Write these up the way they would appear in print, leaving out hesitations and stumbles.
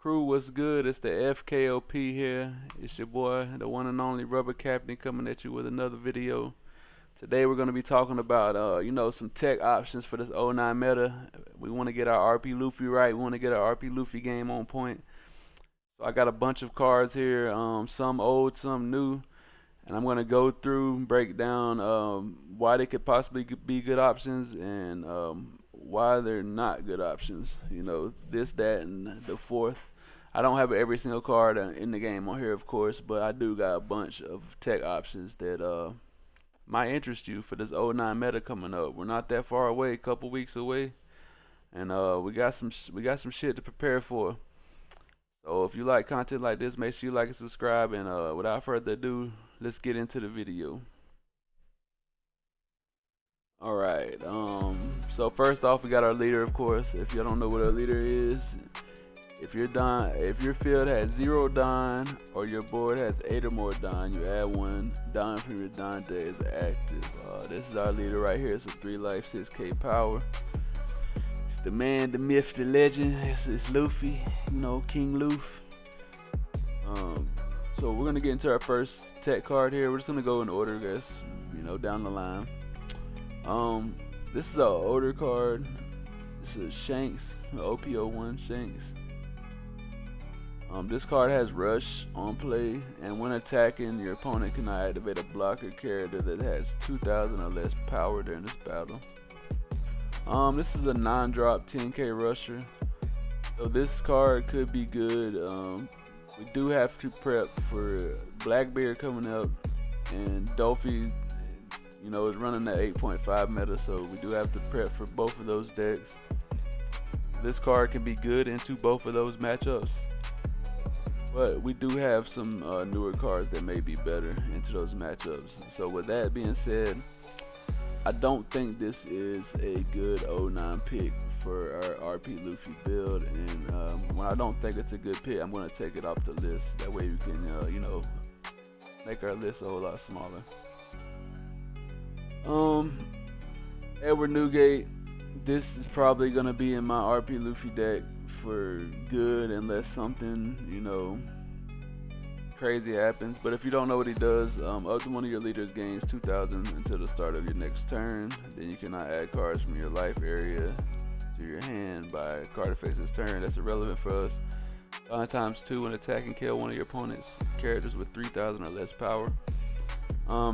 Crew, what's good? It's the FKOP here. It's your boy, the one and only Rubber Captain, coming at you with another video. Today we're going to be talking about, some tech options for this '09 meta. We want to get our RP Luffy right. We want to get our RP Luffy game on point. So I got a bunch of cards here, some old, some new, and I'm going to go through and break down why they could possibly be good options and why they're not good options. You know, this, that, and the fourth. I don't have every single card in the game on here, of course, but I do got a bunch of tech options that might interest you for this '09 meta coming up. We're not that far away, a couple weeks away, and we got some shit to prepare for. So if you like content like this, make sure you like and subscribe. And without further ado, let's get into the video. All right. So first off, we got our leader, of course. If you don't know what our leader is, if your field has 0 Don or your board has 8 or more Don, you add 1 Don from your Don deck is active. This is our leader right here. It's a 3 life, 6k power. It's the man, the myth, the legend. It's Luffy, King Luffy. So we're gonna get into our first tech card here. We're just gonna go in order, guys. Down the line. This is an older card. This is Shanks, op09 Shanks. This card has Rush on play, and when attacking, your opponent cannot activate a blocker character that has 2,000 or less power during this battle. This is a non-drop 10k rusher, so this card could be good. We do have to prep for Blackbeard coming up, and Dolphy, is running the 8.5 meta, so we do have to prep for both of those decks. This card can be good into both of those matchups. But we do have some newer cards that may be better into those matchups. So with that being said, I don't think this is a good '09 pick for our RP Luffy build. And when I don't think it's a good pick, I'm going to take it off the list. That way we can, make our list a whole lot smaller. Edward Newgate. This is probably going to be in my RP Luffy deck for good unless something crazy happens. But if you don't know what he does, up to one of your leaders gains 2,000 until the start of your next turn. Then you cannot add cards from your life area to your hand by card effects this turn. That's irrelevant for us. Times 2 when attacking, kill one of your opponent's characters with 3,000 or less power.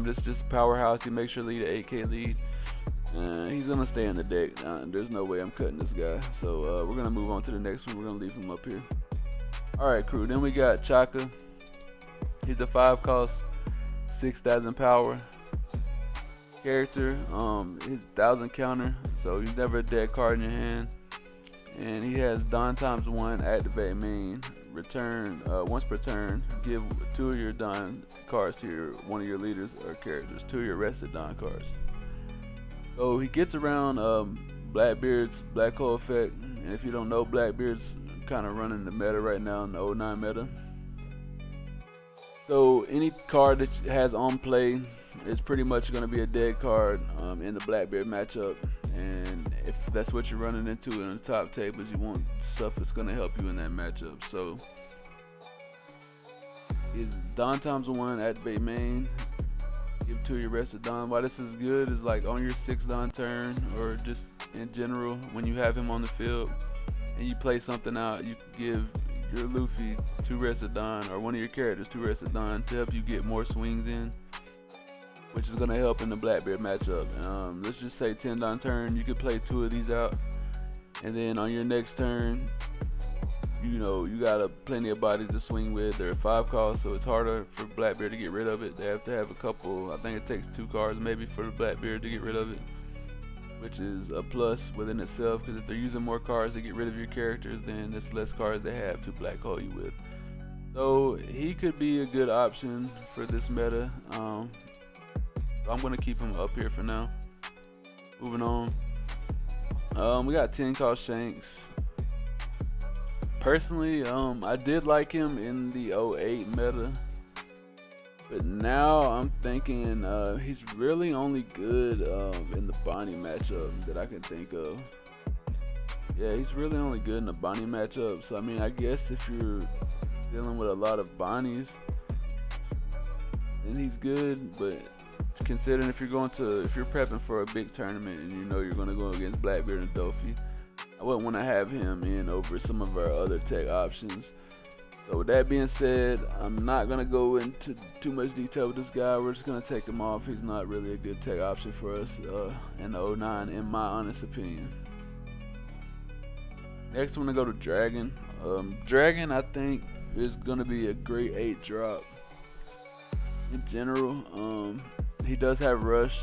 This is just a powerhouse. He makes your lead an 8k lead. He's gonna stay in the deck. There's no way I'm cutting this guy. So we're gonna move on to the next one. We're gonna leave him up here. Alright, crew. Then we got Chaka. He's a 5 cost, 6,000 power character. He's 1,000 counter, so he's never a dead card in your hand. And he has Don times 1, activate main, return once per turn. Give 2 of your Don cards to one of your leaders or characters, 2 of your rested Don cards. So he gets around Blackbeard's Black Hole effect, and if you don't know, Blackbeard's kind of running the meta right now in the '09 meta. So any card that has on play is pretty much going to be a dead card in the Blackbeard matchup, and if that's what you're running into in the top tables, you want stuff that's going to help you in that matchup. So it's Don times 1, activate main. Give 2 of your rested Don. Why this is good is like on your 6th Don turn, or just in general when you have him on the field and you play something out, you give your Luffy 2 rested Don, or one of your characters 2 rested Don, to help you get more swings in, which is going to help in the Blackbeard matchup. Let's just say 10 Don turn, you could play 2 of these out, and then on your next turn, you got plenty of bodies to swing with. They're 5 cost, so it's harder for Blackbeard to get rid of it. They have to have a couple. I think it takes 2 cards maybe for the Blackbeard to get rid of it, which is a plus within itself, because if they're using more cards to get rid of your characters, then there's less cards they have to black hole you with. So he could be a good option for this meta. So I'm going to keep him up here for now. Moving on. We got 10 cost Shanks. Personally, I did like him in the '08 meta, but now I'm thinking he's really only good in the Bonnie matchup that I can think of. Yeah, he's really only good in the Bonnie matchup. So I mean, I guess if you're dealing with a lot of Bonnies, then he's good. But considering if you're prepping for a big tournament and you know you're gonna go against Blackbeard and Dofi, I wouldn't want to have him in over some of our other tech options. So with that being said, I'm not gonna go into too much detail with this guy. We're just gonna take him off. He's not really a good tech option for us in the 09, in my honest opinion. Next, I'm gonna go to Dragon. Dragon, I think, is gonna be a great 8 drop in general. He does have rush,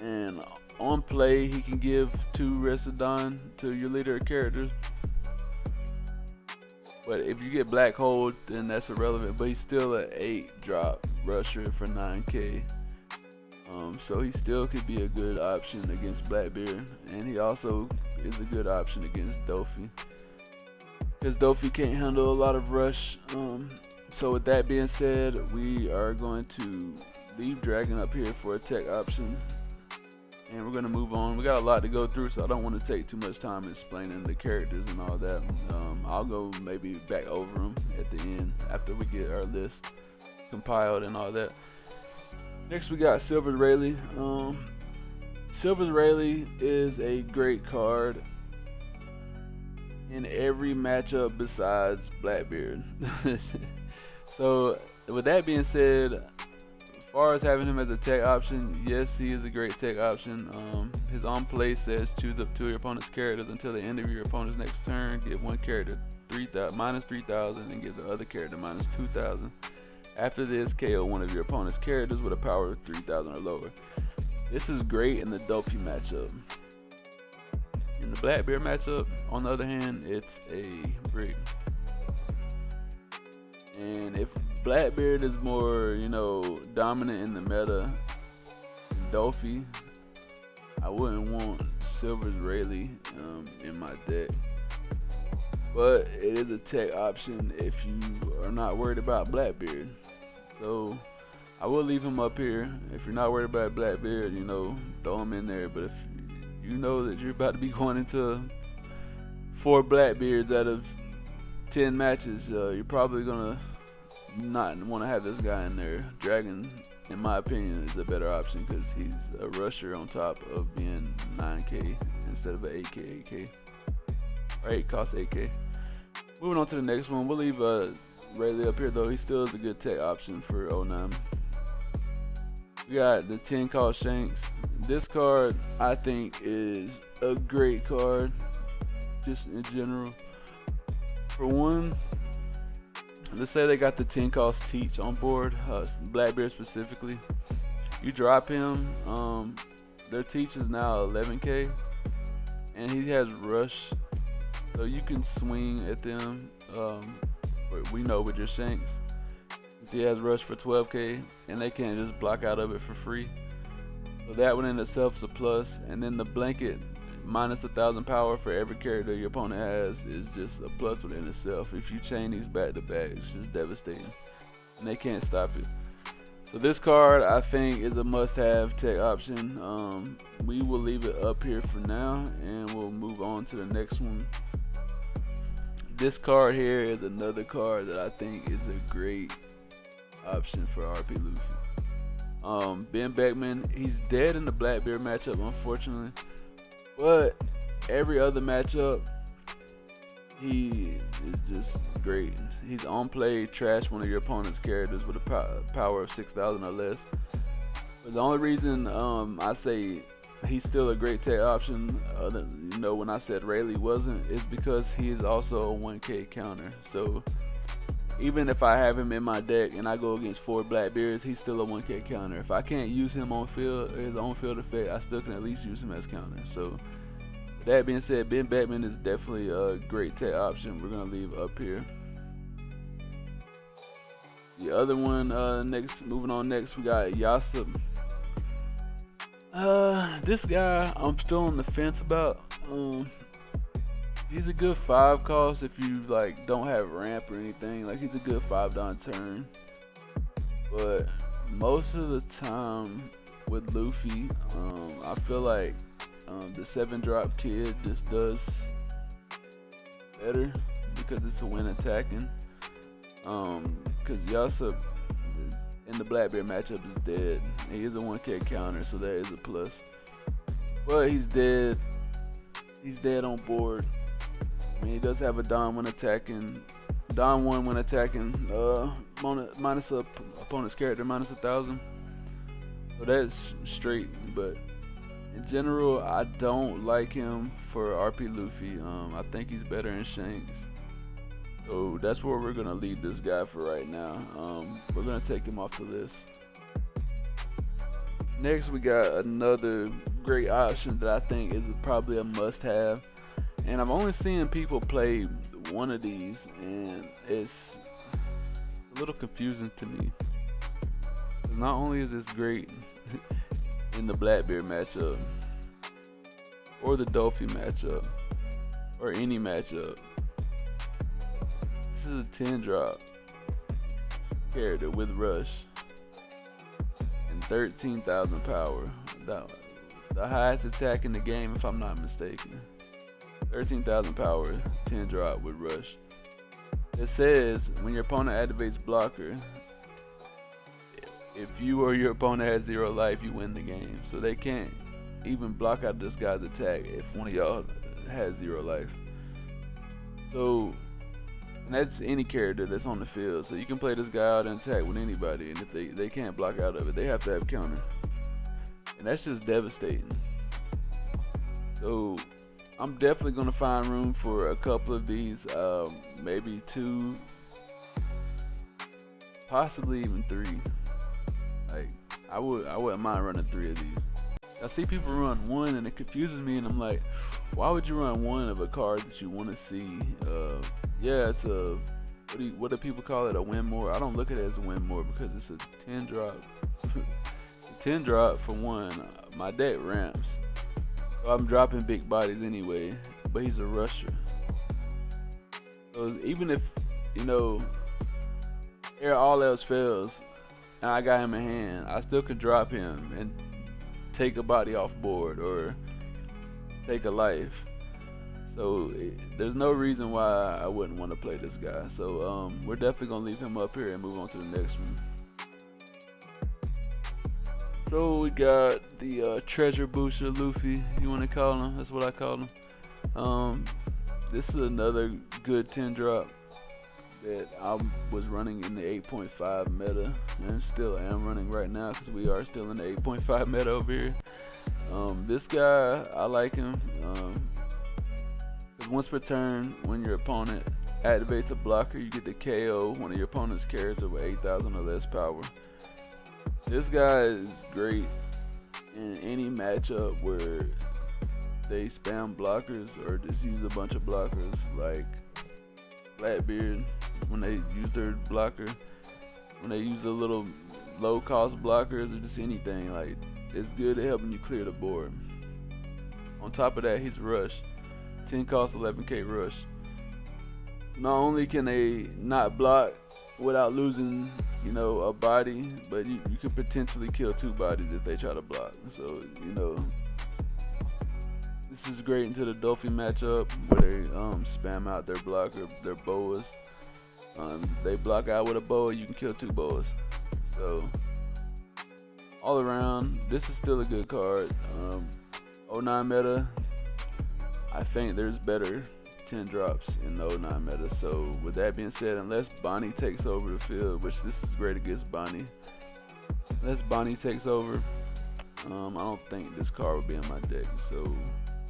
and on play he can give 2 Resodon to your leader characters. But if you get Black Hole, then that's irrelevant. But he's still an 8 drop rusher for 9k. So he still could be a good option against Blackbeard, and he also is a good option against Dofi, because Dofi can't handle a lot of rush. So with that being said, we are going to leave Dragon up here for a tech option, and we're going to move on. We got a lot to go through, so I don't want to take too much time explaining the characters and all that. I'll go maybe back over them at the end after we get our list compiled and all that. Next we got Silver's Rayleigh. Silver's Rayleigh is a great card in every matchup besides Blackbeard. So with that being said, as far as having him as a tech option, yes, he is a great tech option. His on play says choose up 2 of your opponent's characters until the end of your opponent's next turn. Give one character minus 3,000 and give the other character minus 2,000. After this, KO one of your opponent's characters with a power of 3,000 or lower. This is great in the Dofi matchup. In the Blackbeard matchup, on the other hand, it's a brick. And if Blackbeard is more, dominant in the meta than Dofi, I wouldn't want Silver's Rayleigh in my deck. But it is a tech option if you are not worried about Blackbeard. So I will leave him up here. If you're not worried about Blackbeard, throw him in there. But if you know that you're about to be going into 4 Blackbeards out of 10 matches, you're probably gonna not want to have this guy in there. Dragon, in my opinion, is a better option because he's a rusher on top of being 9k instead of an 8k 8k. Or 8 costs 8k. Moving on to the next one, we'll leave Rayleigh up here though. He still is a good tech option for 09. We got the 10 cost Shanks. This card I think is a great card, just in general. For one, let's say they got the 10 cost Teach on board, Blackbeard specifically. You drop him, their Teach is now 11k, and he has rush. So you can swing at them, we know with your Shanks. He has rush for 12k, and they can't just block out of it for free. So that one in itself is a plus. And then the blanket minus 1,000 power for every character your opponent has is just a plus within itself. If you chain these back to back, it's just devastating, and they can't stop it. So this card I think is a must-have tech option. We will leave it up here for now, and we'll move on to the next one. This card here is another card that I think is a great option for RP Luffy. Ben Beckman, he's dead in the Blackbeard matchup, unfortunately. But every other matchup, he is just great. He's on play, trash one of your opponent's characters with a power of 6,000 or less. But the only reason I say he's still a great tech option, when I said Rayleigh wasn't, is because he is also a 1k counter. So even if I have him in my deck and I go against 4 Blackbeards, he's still a 1k counter. If I can't use him on field, his own field effect, I still can at least use him as counter. So with that being said, Ben Beckman is definitely a great tech option. We're gonna leave up here. The other one, moving on next, we got Yasub. This guy I'm still on the fence about. He's a good 5 cost if you don't have ramp or anything. He's a good 5 down turn. But most of the time with Luffy, I feel like The 7-drop kid just does better because it's a win attacking. Because Yasa in the Blackbeard matchup is dead. He is a 1K counter, so that is a plus. But he's dead. He's dead on board. I mean, he does have a Don when attacking. Don 1 when attacking. Minus a opponent's character minus 1,000. So that's straight. But in general, I don't like him for RP Luffy. I think he's better in Shanks. So that's where we're gonna leave this guy for right now. We're gonna take him off the list. Next, we got another great option that I think is probably a must-have, and I'm only seeing people play one of these, and it's a little confusing to me. Not only is this great in the Blackbeard matchup, or the Dolphy matchup, or any matchup. This is a 10-drop character with rush and 13,000 power. The highest attack in the game, if I'm not mistaken. 13,000 power, 10-drop with rush. It says when your opponent activates blocker, if you or your opponent has 0 life, you win the game. So they can't even block out this guy's attack if one of y'all has 0 life. So, and that's any character that's on the field. So you can play this guy out and attack with anybody, and if they can't block out of it, they have to have counter. And that's just devastating. So I'm definitely gonna find room for a couple of these, maybe 2, possibly even 3. Like I wouldn't mind running 3 of these. I see people run 1 and it confuses me, and I'm like, why would you run 1 of a card that you want to see? Yeah, it's a what do people call it? A win more. I don't look at it as a win more because it's a 10-drop. 10-drop for 1. My deck ramps, so I'm dropping big bodies anyway. But he's a rusher, so even if all else fails, and I got him in hand, I still could drop him and take a body off board or take a life. So there's no reason why I wouldn't want to play this guy. So we're definitely gonna leave him up here and move on to the next one. So we got the treasure booster Luffy, you want to call him? That's what I call him. This is another good 10-drop that I was running in the 8.5 meta, and still am running right now because we are still in the 8.5 meta over here. This guy, I like him. Once per turn, when your opponent activates a blocker, you get to KO one of your opponent's characters with 8,000 or less power. This guy is great in any matchup where they spam blockers or just use a bunch of blockers, like Blackbeard when they use their blocker, when they use the little low cost blockers, or just anything. Like, it's good at helping you clear the board. On top of that, he's rush. 10 cost 11k rush. Not only can they not block without losing, a body, but you could potentially kill 2 bodies if they try to block. So, this is great into the Dolphy matchup where they spam out their blocker, their boas. They block out with a boa, you can kill 2 boas. So, all around, this is still a good card. 09 meta, I think there's better 10 drops in the 09 meta. So with that being said, unless Bonnie takes over the field, which this is great against Bonnie, unless Bonnie takes over, I don't think this card will be in my deck. So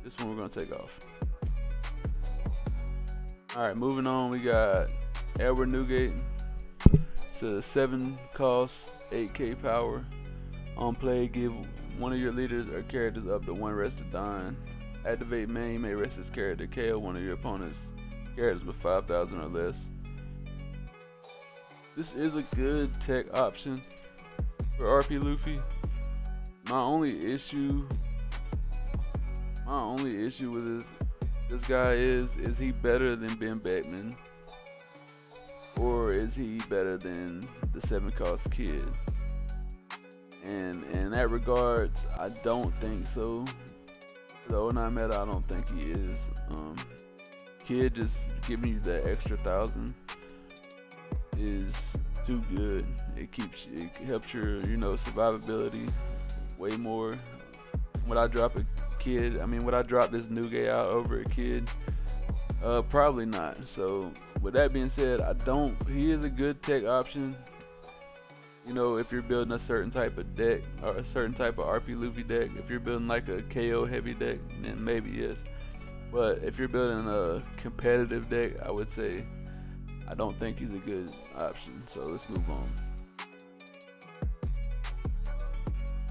this one we're gonna take off. Alright, moving on, we got Edward Newgate. It's a 7 cost, 8k power. On play, give one of your leaders or characters up to 1 rested Don. Activate main, you may rest this character, KO one of your opponent's characters with 5,000 or less. This is a good tech option for RP Luffy. My only issue with this guy is he better than Ben Beckman? Or is he better than the 7 cost kid? And in that regards, I don't think so. the '09 meta, I don't think he is. Kid just giving you that extra 1,000 is too good. It helps your survivability way more. Would I drop a kid? I mean, would I drop this new guy out over a kid? Probably not. So with that being said, he is a good tech option. If you're building a certain type of deck or a certain type of RP Luffy deck. If you're building like a KO heavy deck, then maybe yes. But if you're building a competitive deck, I would say I don't think he's a good option. So let's move on.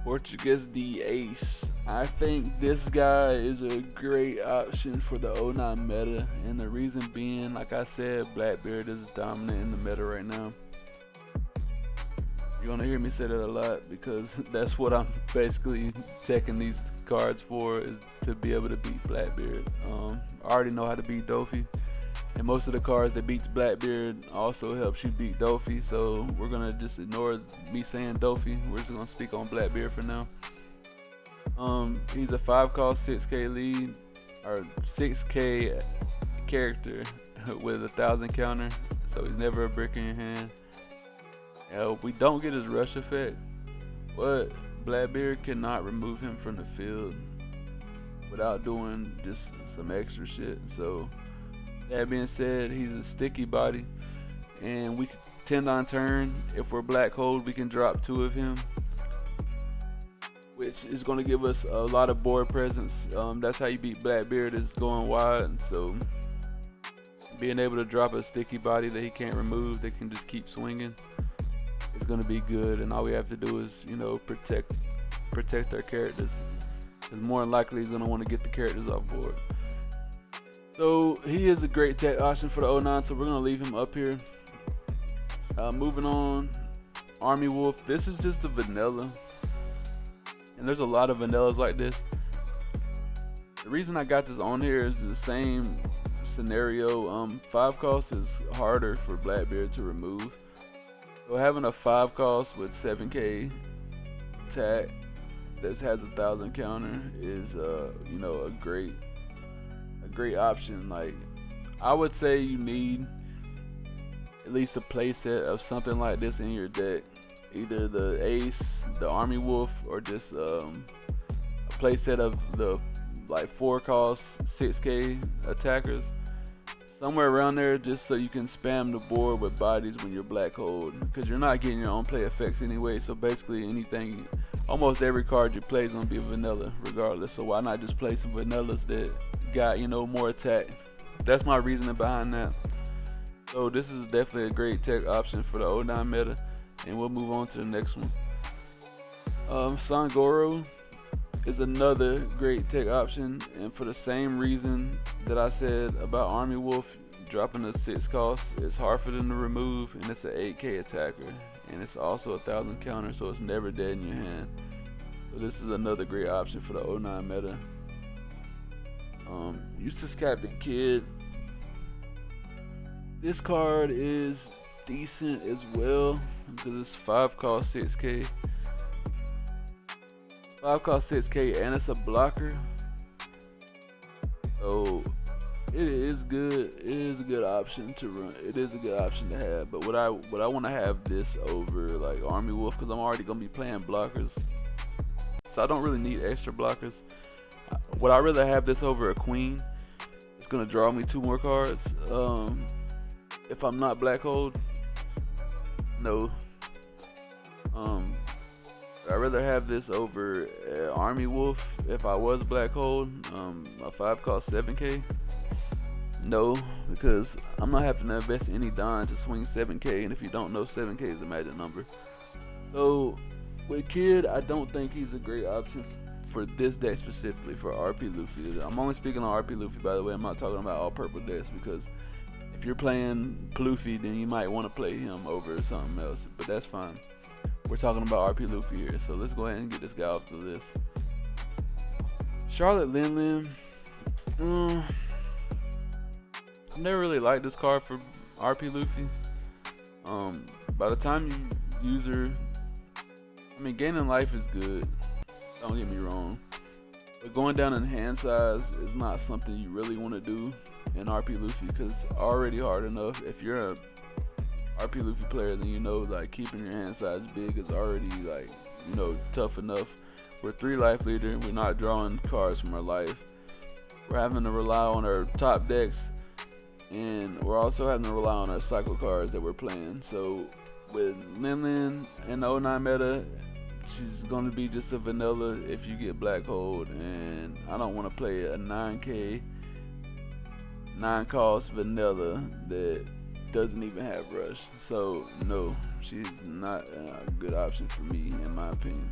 Portuguese the Ace. I think this guy is a great option for the '09 meta, and the reason being, like I said, Blackbeard is dominant in the meta right now. You're gonna hear me say that a lot because that's what I'm basically checking these cards for, is to be able to beat Blackbeard. I already know how to beat Dofi, and most of the cards that beats Blackbeard also helps you beat Dofi, so we're gonna just ignore me saying Dofi. We're just gonna speak on Blackbeard for now. He's a 5-cost 6k lead, or 6k character with 1,000 counter, so he's never a brick in your hand. We don't get his rush effect, but Blackbeard cannot remove him from the field without doing just some extra shit. So that being said, he's a sticky body, and we can 10 on turn. If we're black hold, we can drop 2 of him, which is going to give us a lot of board presence. That's how you beat Blackbeard, is going wide. So being able to drop a sticky body that he can't remove, that can just keep swinging, is going to be good. And all we have to do is, protect our characters, because more than likely he's going to want to get the characters off board. So he is a great tech option for the '09, so we're going to leave him up here. Moving on, Army Wolf. This is just a vanilla, and there's a lot of vanillas like this. The reason I got this on here is the same scenario. 5 cost is harder for Blackbeard to remove. So having a 5 cost with 7k attack that has 1,000 counter is a great option. Like, I would say you need at least a playset of something like this in your deck. Either the Ace, the Army Wolf, or just a playset of the 4 cost 6k attackers, somewhere around there, just so you can spam the board with bodies when you're black hold, because you're not getting your own play effects anyway. So basically anything, almost every card you play is going to be a vanilla regardless. So why not just play some vanillas that got more attack? That's my reasoning behind that. So this is definitely a great tech option for the '09 meta, and we'll move on to the next one. Sangoro is another great tech option, and for the same reason that I said about Army Wolf, dropping a 6 cost, it's hard for them to remove, and it's an 8k attacker, and it's also 1,000 counter, so it's never dead in your hand. So this is another great option for the '09 meta. Eustace Captain Kidd. This card is decent as well, because it's 5 cost 6k. 5 cost 6k, and it's a blocker. So it is good. It is a good option to run. It is a good option to have. But would I want to have this over like Army Wolf, because I'm already gonna be playing blockers, so I don't really need extra blockers. Would I rather have this over a Queen? It's gonna draw me 2 more cards. If I'm not black hold, no. I'd rather have this over Army Wolf if I was black hold. A 5 cost 7k. No, because I'm not having to invest any dime to swing 7k, and if you don't know, 7k is a magic number. So with Kidd, I don't think he's a great option for this deck specifically for RP Luffy. I'm only speaking on RP Luffy, by the way. I'm not talking about all purple decks, because if you're playing Luffy, then you might want to play him over something else, but that's fine. We're talking about RP Luffy here, so let's go ahead and get this guy off the list. Charlotte Lin. I never really liked this card for RP Luffy. By the time you use her, I mean, gaining life is good. Don't get me wrong. But going down in hand size is not something you really want to do in RP Luffy because it's already hard enough. If you're a RP Luffy player, then you know like keeping your hand size big is already like, you know, tough enough. We're 3 life leader. We're not drawing cards from our life. We're having to rely on our top decks, and we're also having to rely on our cycle cards that we're playing. So with Lin and the 09 meta, she's going to be just a vanilla if you get Black Hold, and I don't want to play a 9k 9 cost vanilla that doesn't even have rush. So no, she's not a good option for me in my opinion.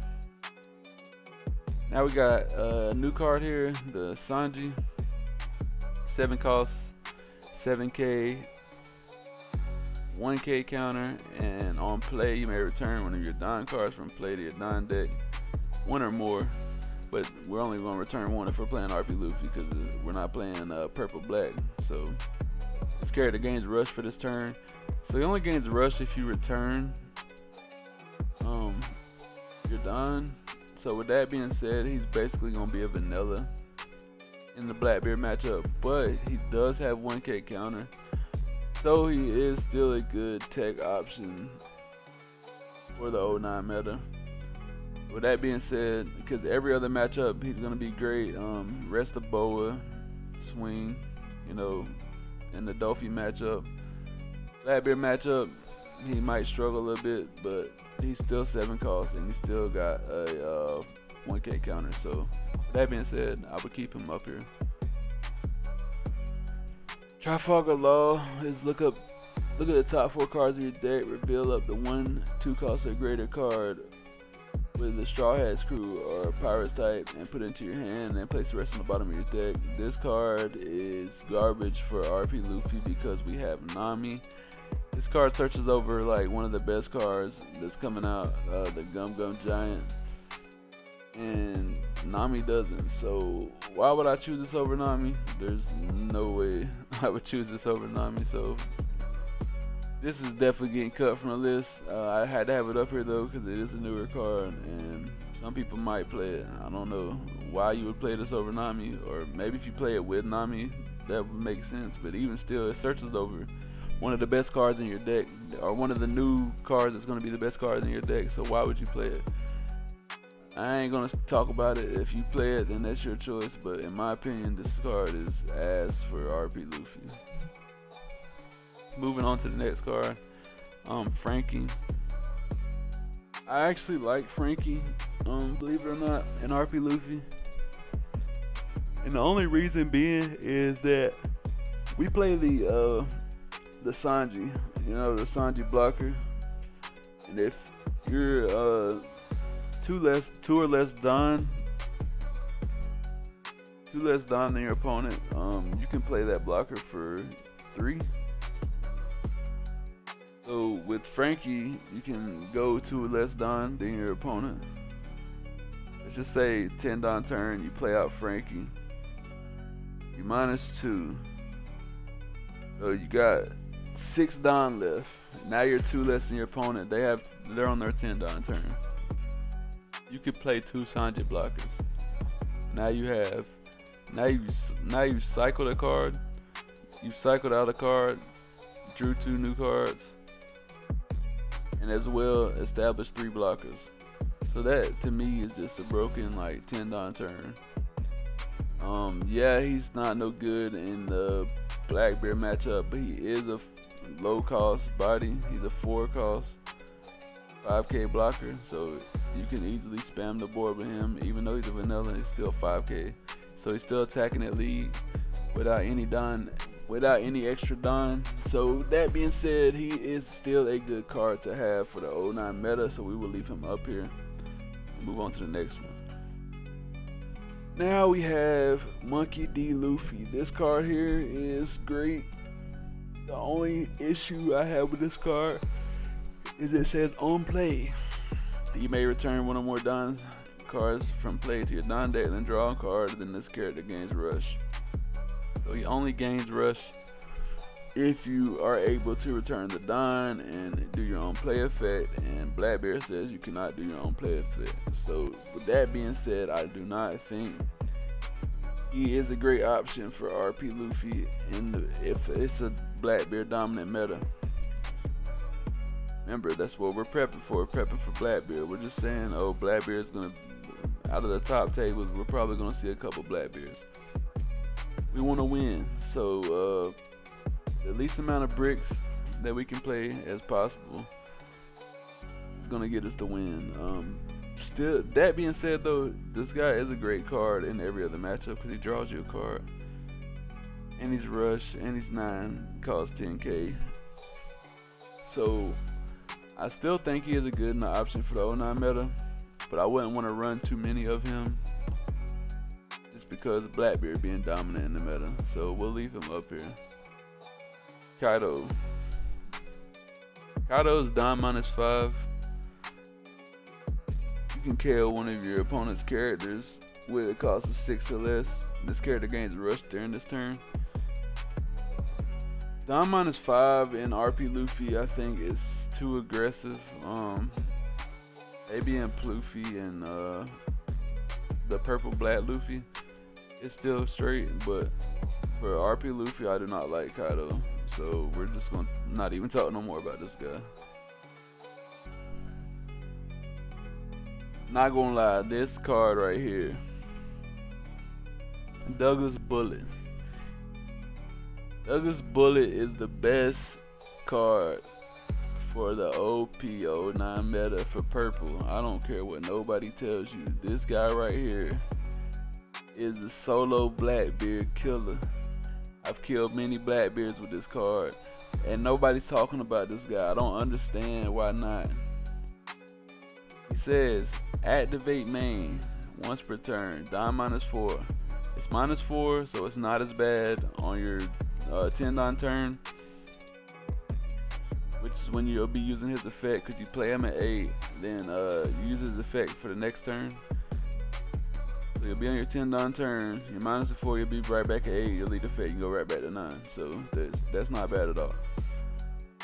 Now we got a new card here, the Sanji. 7 cost, 7k, 1k counter, and on play you may return one of your Don cards from play to your Don deck, 1 or more, but we're only going to return 1 if we're playing RP Luffy because we're not playing purple black. So this character gains rush for this turn, so he only gains rush if you return your Don. So with that being said, he's basically going to be a vanilla in the Blackbeard matchup, but he does have 1k counter, so he is still a good tech option for the 09 meta. With that being said, because every other matchup he's going to be great. Rest of Boa, swing, you know, in the Dolphy matchup. Blackbeard matchup, he might struggle a little bit, but he's still 7 cost and he still got a 1k counter. So with that being said, I would keep him up here. Trafalgar Law is look at the top 4 cards of your deck, reveal up the 1/2 cost or greater card with the Straw Hats crew or Pirates type and put it into your hand, and then place the rest on the bottom of your deck. This card is garbage for RP Luffy because we have Nami. This card searches over like one of the best cards that's coming out, the Gum Gum Giant, and Nami doesn't. So why would I choose this over Nami? There's no way I would choose this over Nami. So this is definitely getting cut from the list. I had to have it up here though because it is a newer card and some people might play it. I don't know why you would play this over Nami, or maybe if you play it with Nami that would make sense, but even still it searches over one of the best cards in your deck, or one of the new cards that's going to be the best cards in your deck. So why would you play it? I ain't going to talk about it. If you play it, then that's your choice, but in my opinion this card is ass for RP Luffy. Moving on to the next card, Frankie. I actually like Frankie, believe it or not, in RP Luffy, and the only reason being is that we play the Sanji, you know, the Sanji blocker, and if you're 2 or less Don than your opponent, you can play that blocker for 3. So with Frankie, you can go 2 or less Don than your opponent. Let's just say 10 Don turn, you play out Frankie, you -2, so you got 6 Don left. Now you're 2 less than your opponent. They're on their 10 Don turn. You could play 2 Sanji blockers. Now you've cycled a card. You've cycled out a card, drew 2 new cards, and as well established 3 blockers. So that to me is just a broken like 10 Don turn. Yeah, he's not no good in the Blackbeard matchup, but he is a low cost body. He's a 4 cost 5k blocker, so you can easily spam the board with him. Even though he's a vanilla, he's still 5k, so he's still attacking at lead without any extra Don. So that being said, he is still a good card to have for the 09 meta, so we will leave him up here and move on to the next one. Now we have Monkey D. Luffy. This card here is great. The only issue I have with this card is it says on play. You may return 1 or more Don cards from play to your Don deck, then draw a card, then this character gains rush. So he only gains rush if you are able to return the Don and do your own play effect, and Blackbeard says you cannot do your own play effect. So with that being said, I do not think he is a great option for RP Luffy if it's a Blackbeard dominant meta. Remember, that's what we're prepping for. We're prepping for Blackbeard. We're just saying, oh, Blackbeard's gonna, out of the top tables, we're probably gonna see a couple Blackbeards. We want to win, so the least amount of bricks that we can play as possible is gonna get us the win. Still, that being said, though, this guy is a great card in every other matchup because he draws you a card, and he's rush, and he's 9, costs 10k. So I still think he is a good option for the 09 meta, but I wouldn't want to run too many of him just because of Blackbeard being dominant in the meta. So we'll leave him up here. Kaido. Kaido is Dom -5. You can KO one of your opponent's characters with a cost of 6 or less. This character gains rush during this turn. Dom -5 in RP Luffy, I think, is too aggressive. Maybe in Luffy and the purple black Luffy, it's still straight, but for RP Luffy, I do not like Kaido. So we're just gonna not even talk no more about this guy. Not gonna lie, this card right here, Douglas Bullet. Douglas Bullet is the best card for the OP09 meta for purple. I don't care what nobody tells you. This guy right here is a solo Blackbeard killer. I've killed many Blackbeards with this card, and nobody's talking about this guy. I don't understand why not. He says, activate main once per turn, Dom -4. It's -4, so it's not as bad on your 10 Don turn, which is when you'll be using his effect because you play him at 8, then use his effect for the next turn. So you'll be on your 10 Don turn, you're -4, you'll be right back at 8, your lead effect, you go right back to 9. So that's not bad at all.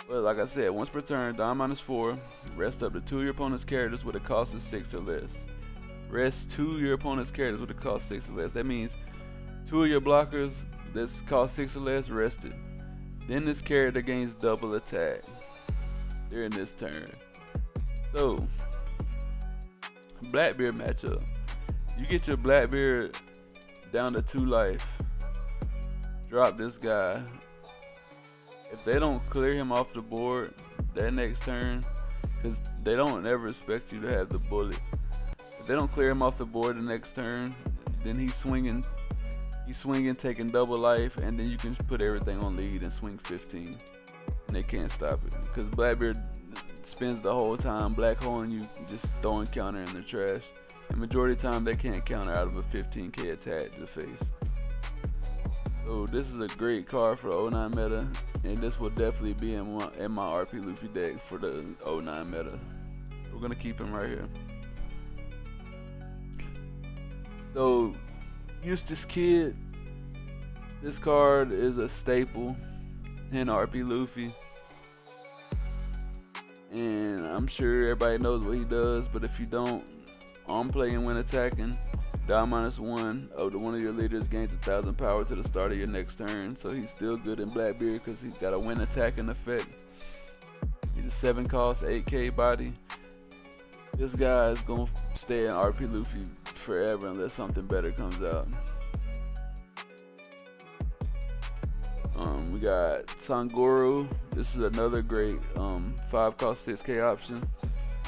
But like I said, once per turn, Dom -4, rest up to 2 of your opponent's characters with a cost of 6 or less. Rest 2 of your opponent's characters with a cost 6 or less. That means 2 of your blockers that's cost 6 or less rested. Then this character gains double attack during this turn. So, Blackbeard matchup. You get your Blackbeard down to 2 life. Drop this guy. If they don't clear him off the board that next turn, because they don't ever expect you to have the bullet. If they don't clear him off the board the next turn, then he's swinging, taking double life, and then you can put everything on lead and swing 15, and they can't stop it because Blackbeard spends the whole time black holing you, just throwing counter in the trash, and majority of the time they can't counter out of a 15k attack to the face. So this is a great card for the 09 meta, and this will definitely be in my RP Luffy deck for the 09 meta. We're gonna keep him right here. So Eustace Kid, this card is a staple in RP Luffy, and I'm sure everybody knows what he does, but if you don't, on playing when attacking, Dom -1 of one of your leaders gains 1,000 power to the start of your next turn. So he's still good in Blackbeard because he's got a win attacking effect. He's a 7 cost, 8k body. This guy is going to stay in RP Luffy forever unless something better comes out. We got Sangoro. This is another great 5 cost 6k option.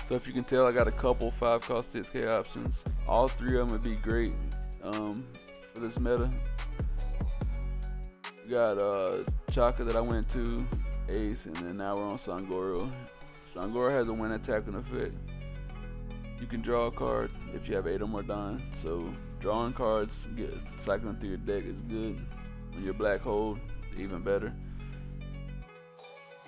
So if you can tell, I got a couple 5 cost 6k options. All 3 of them would be great for this meta. We got Chaka that I went to, Ace, and then now we're on Sangoro. Sangoro has a win attacking effect. You can draw a card if you have 8 or more dying. So drawing cards, cycling through your deck is good. When you're black hole, even better.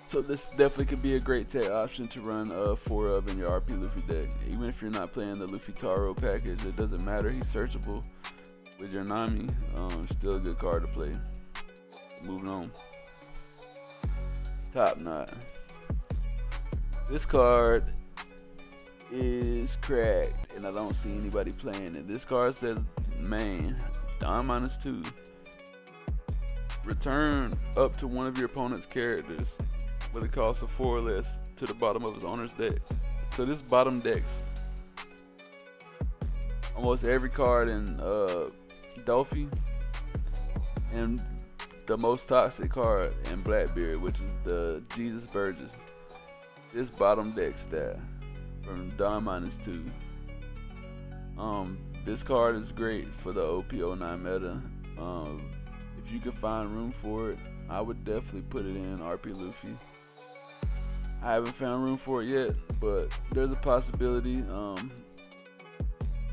So this definitely could be a great tech option to run 4 of in your RP Luffy deck. Even if you're not playing the Luffy Taro package, it doesn't matter. He's searchable with your Nami. Still a good card to play. Moving on. Top Knot. This card is cracked, and I don't see anybody playing it. This card says main. Don -2. Return up to one of your opponent's characters with a cost of 4 or less to the bottom of his owner's deck. So this bottom decks almost every card in Luffy, and the most toxic card in Blackbeard, which is the Jesus Burgess. This bottom decks that from Don -2. This card is great for the op09 meta. If you can find room for it, I would definitely put it in RP Luffy. I haven't found room for it yet, but there's a possibility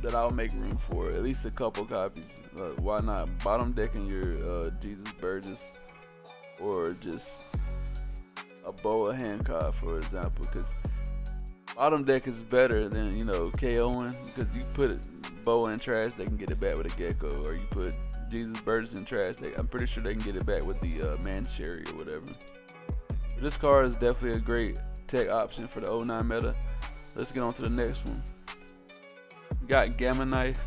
that I'll make room for it. At least a couple copies. Why not? Bottom decking your Jesus Burgess, or just a Boa Hancock, for example, because bottom deck is better than, you know, KOing, because you put Boa in trash, they can get it back with a Gecko, or you put Jesus Burgess in trash, I'm pretty sure they can get it back with the Mancherry or whatever. But this card is definitely a great tech option for the 09 meta. Let's get on to the next one. We got Gamma Knife.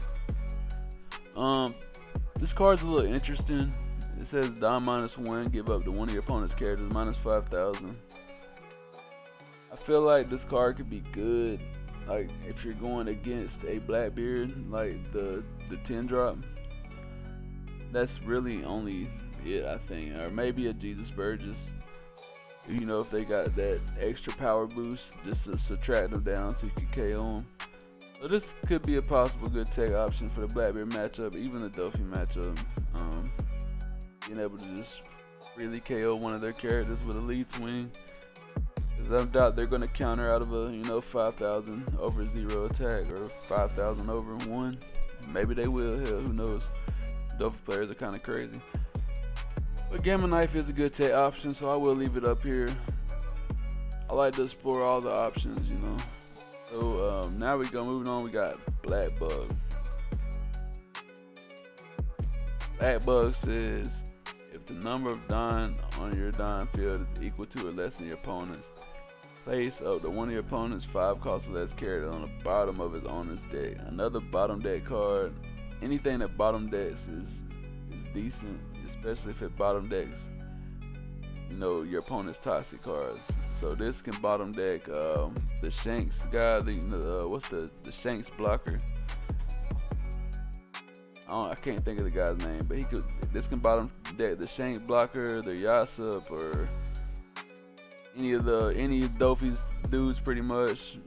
This card's a little interesting. It says Don -1, give up to one of your opponent's characters -5,000. I feel like this card could be good, like if you're going against a Blackbeard, like the 10 drop. That's really only it, I think. Or maybe a Jesus Burgess, you know, if they got that extra power boost, just to subtract them down so you can KO them. So this could be a possible good tech option for the Blackbeard matchup, even the Luffy matchup. Being able to just really KO one of their characters with a lead swing. Because I doubt they're going to counter out of a, you know, 5,000 over 0 attack, or 5,000 over 1. Maybe they will, hell, who knows. Luffy players are kind of crazy. But Gamma Knife is a good tech option, so I will leave it up here. I like to explore all the options, you know. So now we go, moving on, we got Black Bug. Black Bug says, if the number of Don on your Don field is equal to or less than your opponent's, place up to one of your opponent's 5 cost or less characters on the bottom of his owner's deck. Another bottom deck card. Anything that bottom decks is decent, especially if it bottom decks, you know, your opponent's toxic cards. So this can bottom deck the Shanks guy, what's the Shanks blocker? I can't think of the guy's name, but this can bottom deck the Shank blocker, the Yasup, or any of Luffy's dudes pretty much.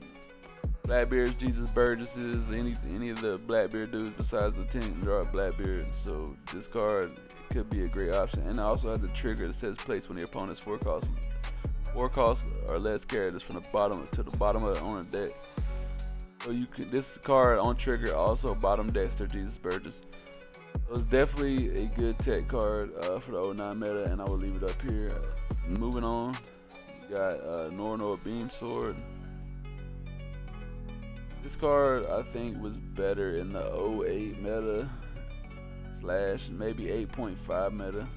Blackbeard's, Jesus Burgesses, any of the Blackbeard dudes besides the 10 drop Blackbeard. So this card could be a great option, and it also has a trigger that says place when your opponent's 4 cost or less characters from the bottom to the bottom of the owner deck. So this card on trigger also bottom decks their Jesus Burgess. So it's definitely a good tech card for the 09 meta, and I will leave it up here. Moving on, we got Norno Beam Sword. This card I think was better in the 08 meta / maybe 8.5 meta.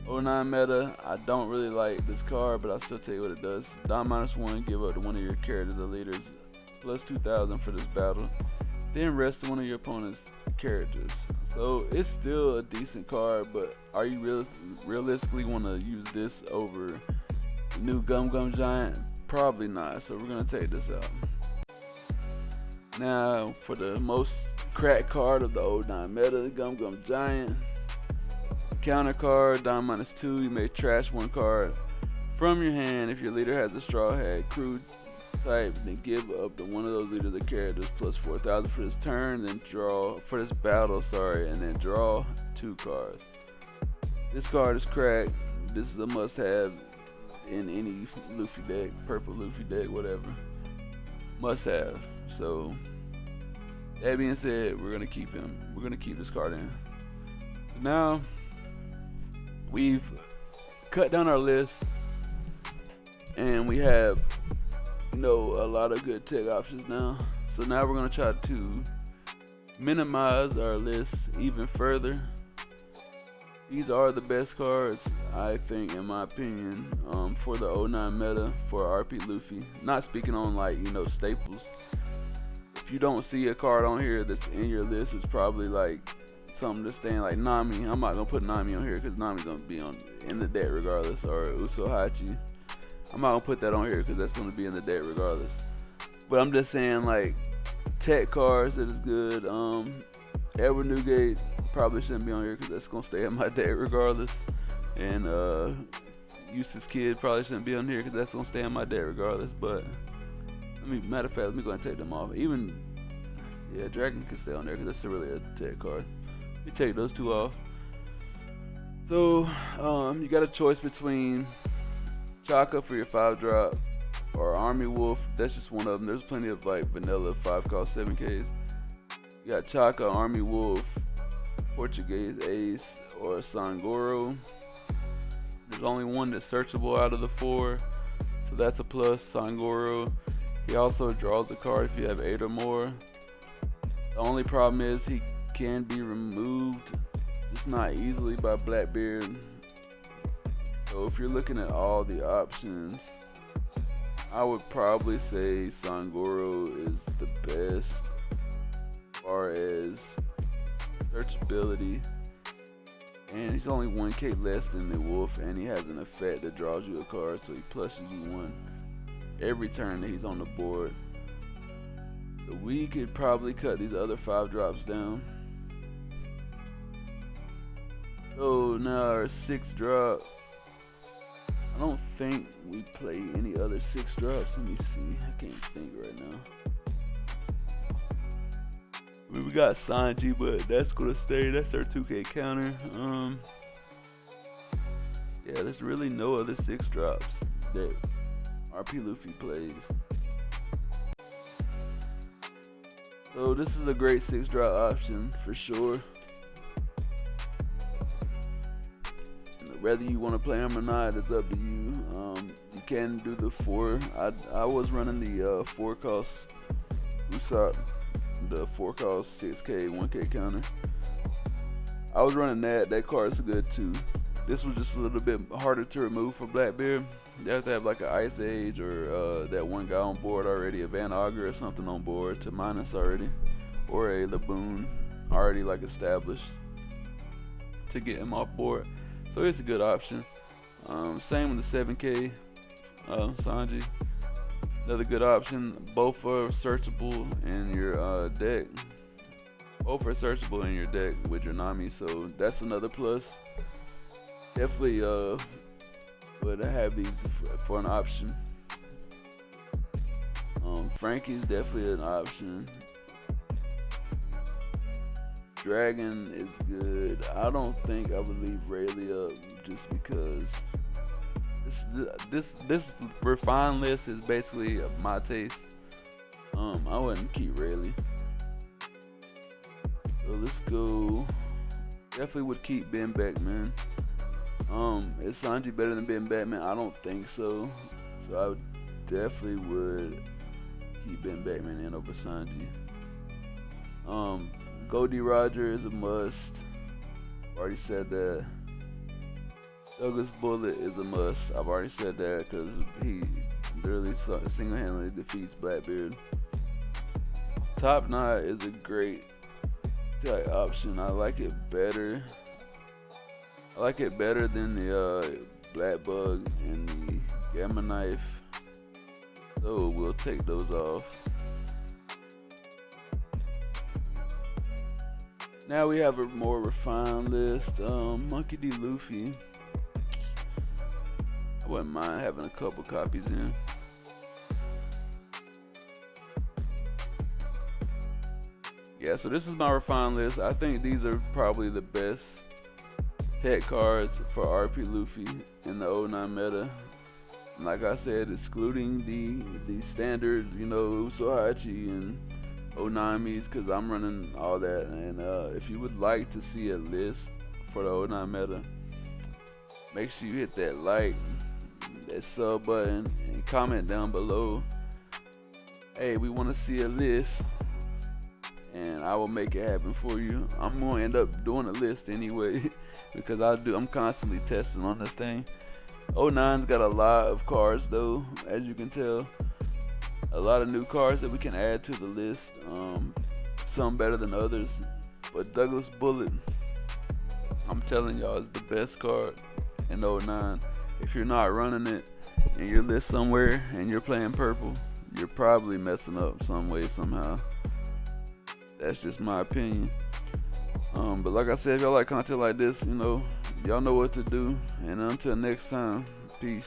09 meta, I don't really like this card, but I'll still tell you what it does. Don -1, give up to one of your characters or leaders plus 2,000 for this battle. Then rest one of your opponent's characters. So it's still a decent card, but are you realistically want to use this over the new Gum Gum Giant? Probably not, so we're going to take this out. Now, for the most cracked card of the 09 meta, Gum Gum Giant. Counter card, Don -2, you may trash one card from your hand. If your leader has a Straw Hat crew type, then give up to one of those leaders of characters plus 4,000 for this turn, then draw, for this battle, and then draw 2 cards. This card is cracked. This is a must-have in any Luffy deck, purple Luffy deck, whatever. Must have. So that being said, we're gonna keep him. We're gonna keep this card in. Now we've cut down our list, and we have, you know, a lot of good tech options now. So now we're gonna try to minimize our list even further. These are the best cards, I think, in my opinion, for the 09 meta for RP Luffy. Not speaking on, like, you know, staples. if you don't see a card on here that's in your list, it's probably like something that's staying, like Nami. I'm not gonna put Nami on here because Nami's gonna be in the deck regardless, or Usohachi. I'm not gonna put that on here because that's gonna be in the deck regardless. But I'm just saying, like, tech cards that is good. Edward Newgate probably shouldn't be on here because that's gonna stay in my deck regardless. And Eustace Kid probably shouldn't be on here because that's gonna stay in my deck regardless. But matter of fact, let me go and take them off. Even Dragon can stay on there because that's really a tech card. Let me take those two off. So you got a choice between Chaka for your 5-drop or Army Wolf. That's just one of them. There's plenty of like vanilla 5-cost 7Ks. You got Chaka, Army Wolf, Portuguese Ace, or Sangoro. There's only one that's searchable out of the 4, so that's a plus. Sangoro. He also draws a card if you have 8 or more. The only problem is he can be removed, just not easily, by Blackbeard. So if you're looking at all the options, I would probably say Sangoro is the best as far as searchability. And he's only 1k less than the Wolf, and he has an effect that draws you a card, so he pluses you 1 every turn that he's on the board. So we could probably cut these other 5-drops down. So now our 6-drop. I don't think we play any other 6-drops. Let me see. I can't think right now. I mean, we got Sanji, but that's gonna stay. That's our 2k counter. Yeah, there's really no other 6-drops that RP Luffy plays. So this is a great 6-drop option for sure. Whether you want to play him or not, it's up to you. You can do the 4. I was running the 4-cost Usopp, the 4-cost 6k 1k counter. I was running that. That card's good too. This was just a little bit harder to remove for Blackbeard. You have to have like an Ice Age or that one guy on board already, a Van Augur or something on board to minus already, or a Laboon already like established to get him off board. So it's a good option. Same with the 7k Sanji. Another good option. Both are searchable in your deck. Both are searchable in your deck with your Nami, so that's another plus. Definitely would have these for an option. Frankie's definitely an option. Dragon is good. I don't think I would leave Rayleigh up just because this refined list is basically my taste. I wouldn't keep Rayleigh. So let's go. Definitely would keep Ben Beckman. Is Sanji better than Ben Beckman? I don't think so. So I would definitely would keep Ben Beckman in over Sanji. Goldie Roger is a must. Already said that. Douglas Bullet is a must. I've already said that because he literally single-handedly defeats Blackbeard. Top Knot is a great option. I like it better. I like it better than the Black Bug and the Gamma Knife. So we'll take those off. Now we have a more refined list. Monkey D. Luffy. I wouldn't mind having a couple copies in. Yeah, so this is my refined list. I think these are probably the best tech cards for RP Luffy in the 09 meta. And like I said, excluding the standard, Usohachi and 09s, because I'm running all that. And if you would like to see a list for the 09 meta, make sure you hit that like, that sub button, and comment down below, hey, we want to see a list, and I will make it happen for you. I'm gonna end up doing a list anyway because I'm constantly testing on this thing. 09's got a lot of cards though, as you can tell. A lot of new cards that we can add to the list. Some better than others, but Douglas Bullet, I'm telling y'all, is the best card in '09. If you're not running it in your list somewhere and you're playing purple, you're probably messing up some way, somehow. That's just my opinion. But like I said, if y'all like content like this, y'all know what to do. And until next time, peace.